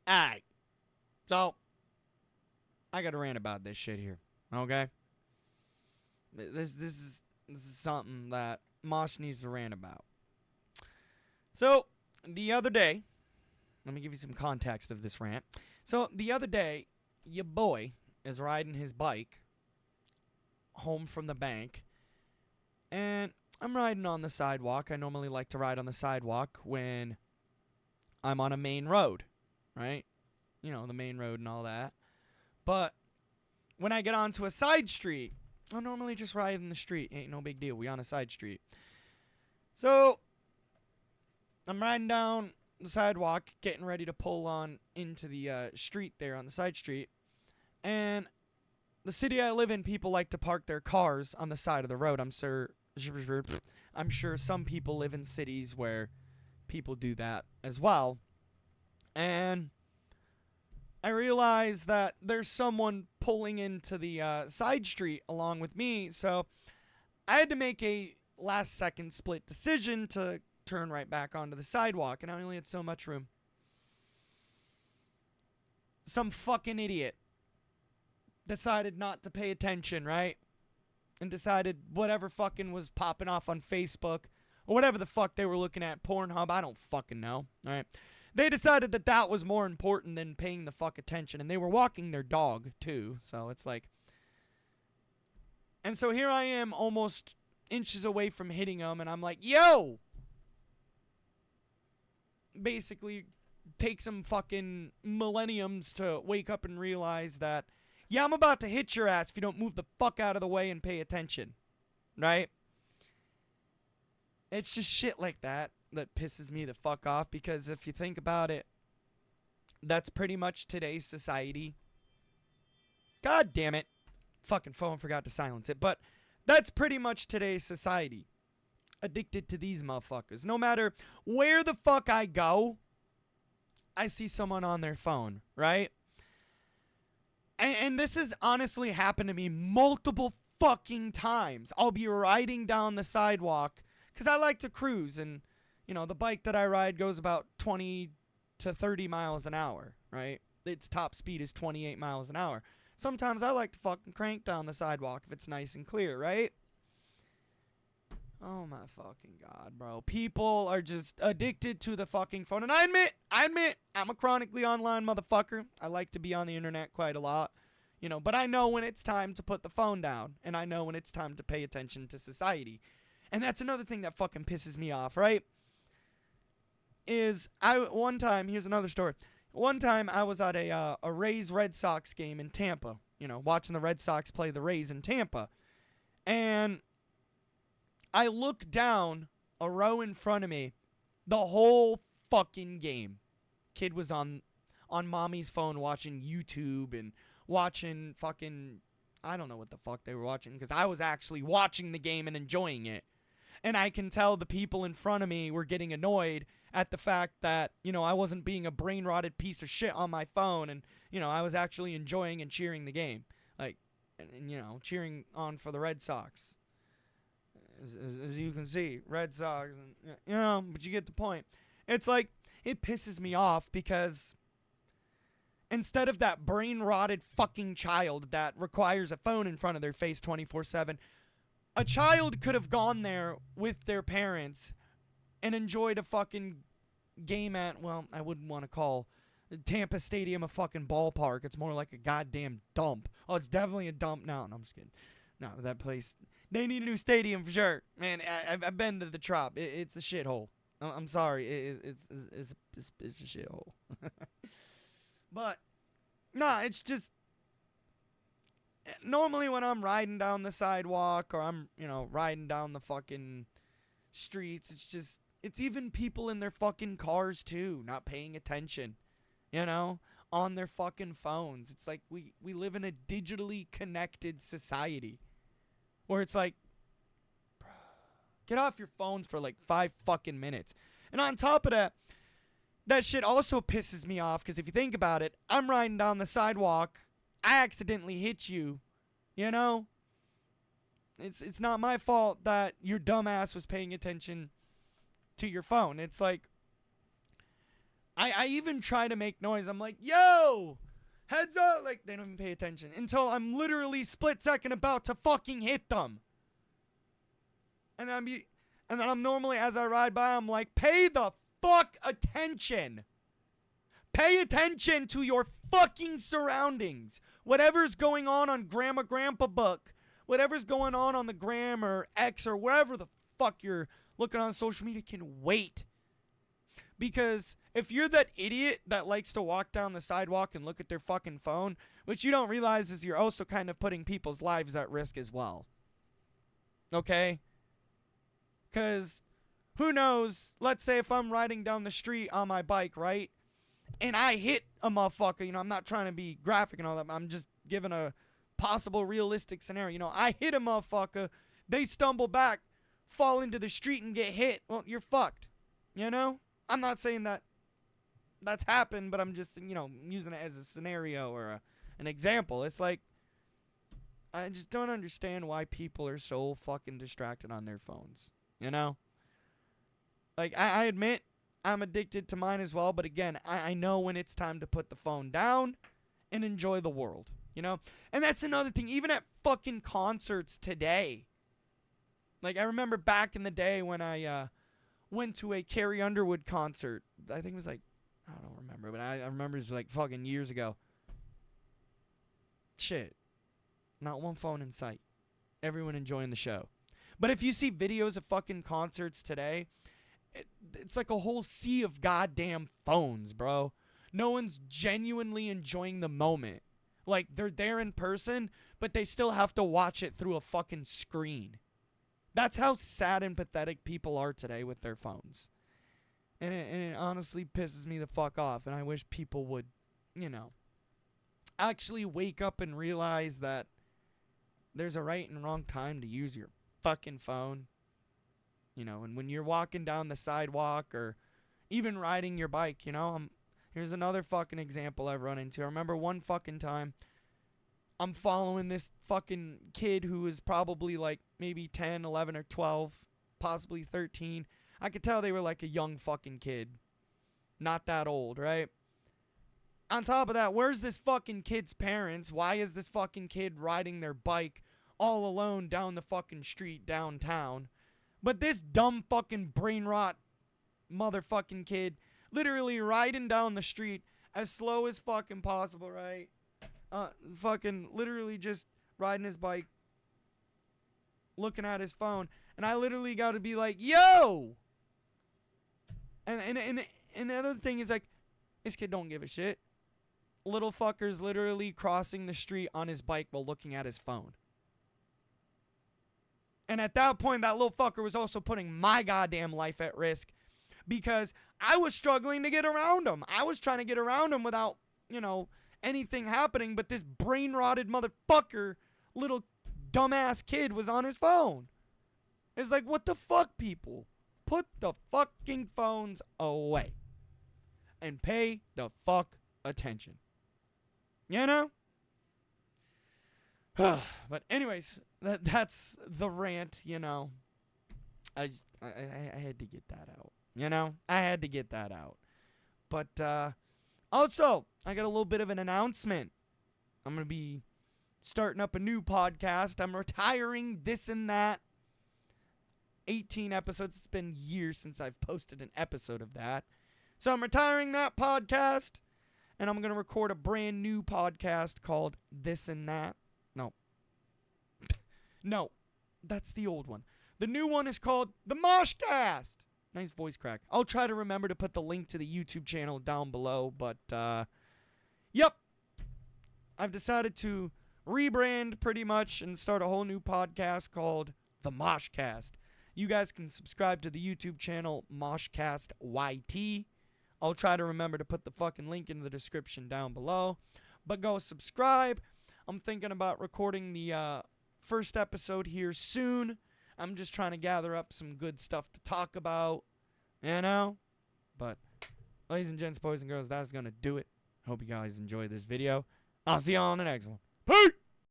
Alright. So, I got to rant about this shit here. Okay? This is something that Mosh needs to rant about. So, the other day, let me give you some context of this rant. So, the other day, your boy is riding his bike home from the bank, and I'm riding on the sidewalk. I normally like to ride on the sidewalk when I'm on a main road, right? You know, the main road and all that. But when I get onto a side street, I normally just ride in the street. Ain't no big deal. We on a side street. So I'm riding down the sidewalk, getting ready to pull on into the street there on the side street. And the city I live in, people like to park their cars on the side of the road. I'm sure some people live in cities where people do that as well. And I realize that there's someone pulling into the side street along with me, so I had to make a last second split decision to turn right back onto the sidewalk, and I only had so much room. Some fucking idiot decided not to pay attention, right? And decided whatever fucking was popping off on Facebook, or whatever the fuck they were looking at, Pornhub, I don't fucking know, alright? They decided that that was more important than paying the fuck attention. And they were walking their dog, too. So it's like... And so here I am, almost inches away from hitting them. And I'm like, yo! Basically, take some fucking millenniums to wake up and realize that... Yeah, I'm about to hit your ass if you don't move the fuck out of the way and pay attention. Right? It's just shit like that pisses me the fuck off, because if you think about it, that's pretty much today's society. God damn it. Fucking phone forgot to silence it. But that's pretty much today's society. Addicted to these motherfuckers. No matter where the fuck I go, I see someone on their phone, right? And this has honestly happened to me multiple fucking times. I'll be riding down the sidewalk, because I like to cruise, and you know, the bike that I ride goes about 20 to 30 miles an hour, right? Its top speed is 28 miles an hour. Sometimes I like to fucking crank down the sidewalk if it's nice and clear, right? Oh my fucking god, bro. People are just addicted to the fucking phone. And I admit, I'm a chronically online motherfucker. I like to be on the internet quite a lot. You know, but I know when it's time to put the phone down. And I know when it's time to pay attention to society. And that's another thing that fucking pisses me off, right? Here's another story. One time I was at a Rays Red Sox game in Tampa, you know, watching the Red Sox play the Rays in Tampa. And I look down a row in front of me, the whole fucking game. Kid was on mommy's phone watching YouTube and watching fucking, I don't know what the fuck they were watching, because I was actually watching the game and enjoying it. And I can tell the people in front of me were getting annoyed at the fact that, you know, I wasn't being a brain-rotted piece of shit on my phone, and, you know, I was actually enjoying and cheering the game. Like, and you know, cheering on for the Red Sox. As you can see, Red Sox, and, you know, but you get the point. It's like, it pisses me off because instead of that brain-rotted fucking child that requires a phone in front of their face 24/7, a child could have gone there with their parents and enjoyed a fucking game at, well, I wouldn't want to call Tampa Stadium a fucking ballpark. It's more like a goddamn dump. Oh, it's definitely a dump now. No, I'm just kidding. No, that place, they need a new stadium for sure. Man, I've been to the Trop. It's a shithole. I'm sorry. It's a shithole. But, nah, it's just, normally when I'm riding down the sidewalk or I'm, you know, riding down the fucking streets, it's even people in their fucking cars too, not paying attention, you know, on their fucking phones. It's like we live in a digitally connected society where it's like, get off your phones for like 5 fucking minutes. And on top of that, that shit also pisses me off, because if you think about it, I'm riding down the sidewalk, I accidentally hit you, you know? It's not my fault that your dumbass was paying attention to your phone. It's like, I even try to make noise. I'm like, yo, heads up. Like, they don't even pay attention until I'm literally split second about to fucking hit them. And then I'm normally, as I ride by, I'm like, pay the fuck attention. Pay attention to your fucking surroundings. Whatever's going on Grandma Grandpa Book, whatever's going on the Gram or X or wherever the fuck you're looking on social media can wait. Because if you're that idiot that likes to walk down the sidewalk and look at their fucking phone, which you don't realize is you're also kind of putting people's lives at risk as well. Okay? Because who knows, let's say if I'm riding down the street on my bike, right? And I hit a motherfucker, I'm not trying to be graphic and all that, I'm just giving a possible realistic scenario. I hit a motherfucker, they stumble back, fall into the street and get hit. Well, you're fucked. I'm not saying that that's happened, but I'm just, using it as a scenario or an example. It's like, I just don't understand why people are so fucking distracted on their phones. Like, I admit I'm addicted to mine as well, but again, I know when it's time to put the phone down and enjoy the world, And that's another thing, even at fucking concerts today. Like, I remember back in the day when I went to a Carrie Underwood concert. I think it was like, I don't remember, but I remember it was like fucking years ago. Shit. Not one phone in sight. Everyone enjoying the show. But if you see videos of fucking concerts today, it's like a whole sea of goddamn phones, bro. No one's genuinely enjoying the moment. Like, they're there in person, but they still have to watch it through a fucking screen. That's how sad and pathetic people are today with their phones. And it honestly pisses me the fuck off. And I wish people would, actually wake up and realize that there's a right and wrong time to use your fucking phone. And when you're walking down the sidewalk or even riding your bike, here's another fucking example I've run into. I remember one fucking time I'm following this fucking kid who was probably like maybe 10, 11, or 12, possibly 13. I could tell they were like a young fucking kid. Not that old, right? On top of that, where's this fucking kid's parents? Why is this fucking kid riding their bike all alone down the fucking street downtown? But this dumb fucking brain rot motherfucking kid literally riding down the street as slow as fucking possible, right? Fucking literally just riding his bike, looking at his phone, and I literally got to be like, yo! And the other thing is, like, this kid don't give a shit. Little fucker's literally crossing the street on his bike while looking at his phone. And at that point, that little fucker was also putting my goddamn life at risk because I was struggling to get around him. I was trying to get around him without, anything happening, but this brain-rotted motherfucker, little dumbass kid, was on his phone. It's like, what the fuck, people? Put the fucking phones away. And pay the fuck attention. But anyways, that's the rant, I had to get that out. I had to get that out. But also, I got a little bit of an announcement. I'm going to be starting up a new podcast. I'm retiring This and That. 18 episodes. It's been years since I've posted an episode of that. So I'm retiring that podcast, and I'm going to record a brand new podcast called This and That. No, that's the old one. The new one is called The Moshcast. Nice voice crack. I'll try to remember to put the link to the YouTube channel down below, but, yep. I've decided to rebrand pretty much and start a whole new podcast called The Moshcast. You guys can subscribe to the YouTube channel Moshcast YT. I'll try to remember to put the fucking link in the description down below. But go subscribe. I'm thinking about recording the first episode here soon. I'm just trying to gather up some good stuff to talk about, But, ladies and gents, boys and girls, that's going to do it. Hope you guys enjoyed this video. I'll see you all in the next one. Peace!